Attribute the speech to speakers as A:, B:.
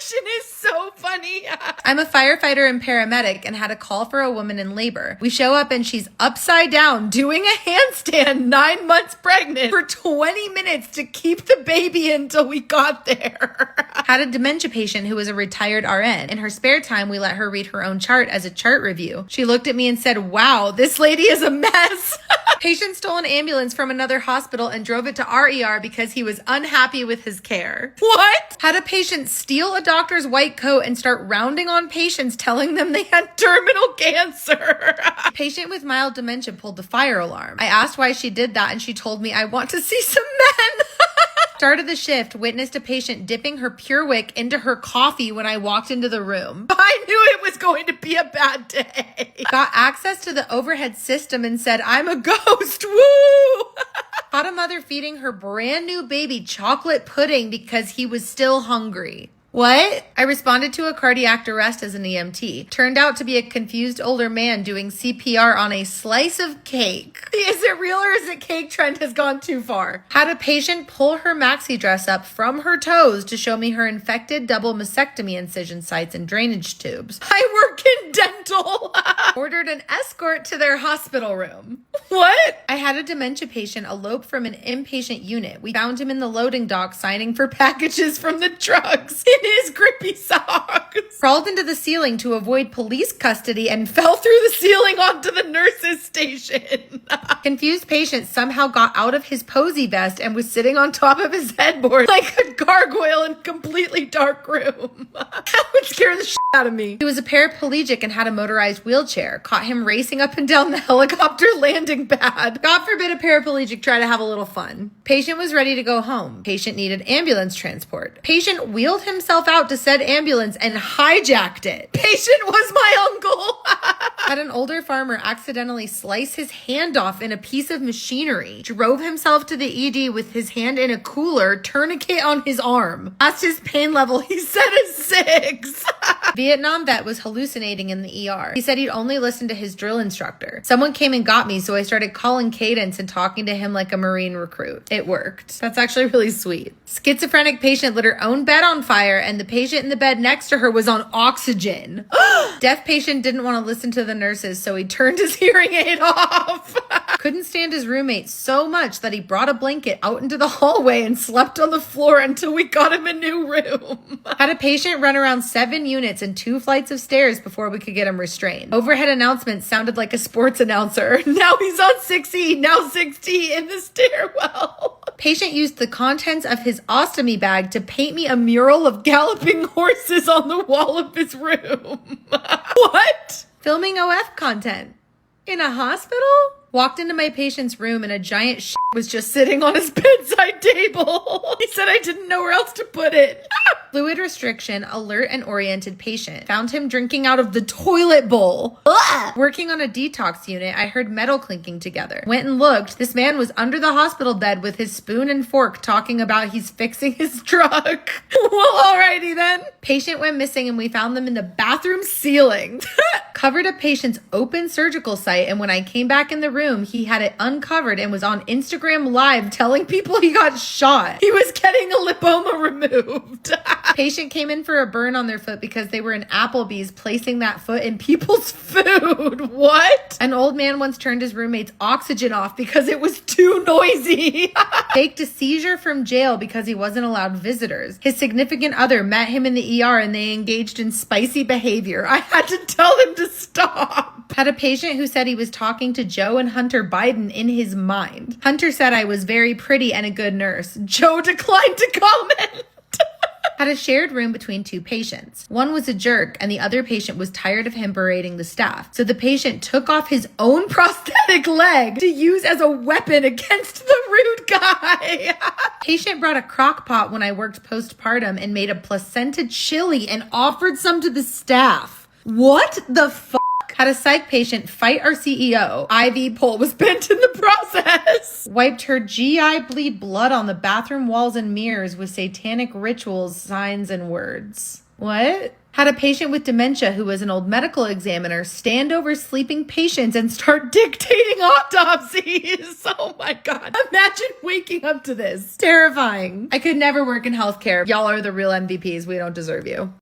A: reaction is so funny. I'm a firefighter and paramedic and had a call for a woman in labor. We show up and she's upside down doing a handstand 9 months pregnant for 20 minutes to keep the baby until we got there. Had a dementia patient who was a retired RN. In her spare time, we let her read her own chart as a chart review. She looked at me and said, "Wow, this lady is a mess." Patient stole an ambulance from another hospital and drove it to our ER because he was unhappy with his care. What? Had a patient steal a doctor's white coat and start rounding on patients, telling them they had terminal cancer. Patient with mild dementia pulled the fire alarm. I asked why she did that and she told me, "I want to see some men." Started the shift, witnessed a patient dipping her Pure Wick into her coffee when I walked into the room. I knew it was going to be a bad day. Got access to the overhead system and said, "I'm a ghost, woo!" Caught a mother feeding her brand new baby chocolate pudding because he was still hungry. What? I responded to a cardiac arrest as an EMT. Turned out to be a confused older man doing CPR on a slice of cake. Is it real or is it cake trend has gone too far? Had a patient pull her maxi dress up from her toes to show me her infected double mastectomy incision sites and drainage tubes. I work in dental. Ordered an escort to their hospital room. What? I had a dementia patient elope from an inpatient unit. We found him in the loading dock signing for packages from the drugs in his grippy socks. Crawled into the ceiling to avoid police custody and fell through the ceiling onto the nurse's station. Confused patient somehow got out of his posy vest and was sitting on top of his headboard like a gargoyle in a completely dark room. That would scare the shit out of me. He was a paraplegic and had a motorized wheelchair. Caught him racing up and down the helicopter landing pad. God forbid a paraplegic try to have a little fun. Patient was ready to go home. Patient needed ambulance transport. Patient wheeled himself out to said ambulance and hijacked it. Patient was my uncle. Had an older farmer accidentally slice his hand off in a piece of machinery. Drove himself to the ED with his hand in a cooler, tourniquet on his arm. Asked his pain level, he said a 6. Vietnam vet was hallucinating in the ER. He said he'd only listen to his drill instructor. Someone came and got me, so I started calling cadence and talking to him like a Marine recruit. It worked. That's actually really sweet. Schizophrenic patient lit her own bed on fire and the patient in the bed next to her was on oxygen. Deaf patient didn't want to listen to the nurses, so he turned his hearing aid off. Couldn't stand his roommate so much that he brought a blanket out into the hallway and slept on the floor until we got him a new room. Had a patient run around 7 units and 2 flights of stairs before we could get him restrained. Overhead announcement sounded like a sports announcer. Now he's on 6E, now 6D in the stairwell. Patient used the contents of his ostomy bag to paint me a mural of galloping horses on the wall of his room. What? Filming OF content. In a hospital? Walked into my patient's room and a giant shit was just sitting on his bedside table. He said I didn't know where else to put it. Fluid restriction, alert and oriented patient. Found him drinking out of the toilet bowl. Ugh. Working on a detax unit, I heard metal clinking together. Went and looked. This man was under the hospital bed with his spoon and fork talking about he's fixing his truck. Well, alrighty then. Patient went missing and we found them in the bathroom ceiling. Covered a patient's open surgical site and when I came back in the room, he had it uncovered and was on Instagram Live telling people he got shot. He was getting a lipoma removed. Patient came in for a burn on their foot because they were in Applebee's placing that foot in people's food. What? An old man once turned his roommate's oxygen off because it was too noisy. Faked a seizure from jail because he wasn't allowed visitors. His significant other met him in the ER and they engaged in spicy behavior. I had to tell him to stop. Had a patient who said he was talking to Joe and Hunter Biden in his mind. Hunter said I was very pretty and a good nurse. Joe declined to comment. Had a shared room between 2 patients. One was a jerk and the other patient was tired of him berating the staff. So the patient took off his own prosthetic leg to use as a weapon against the rude guy. Patient brought a crock pot when I worked postpartum and made a placenta chili and offered some to the staff. What the fuck? Had a psych patient fight our CEO. IV pole was bent in the process. Wiped her GI bleed blood on the bathroom walls and mirrors with satanic rituals, signs, and words. What? Had a patient with dementia who was an old medical examiner stand over sleeping patients and start dictating autopsies. Oh my God. Imagine waking up to this. Terrifying. I could never work in healthcare. Y'all are the real MVPs. We don't deserve you.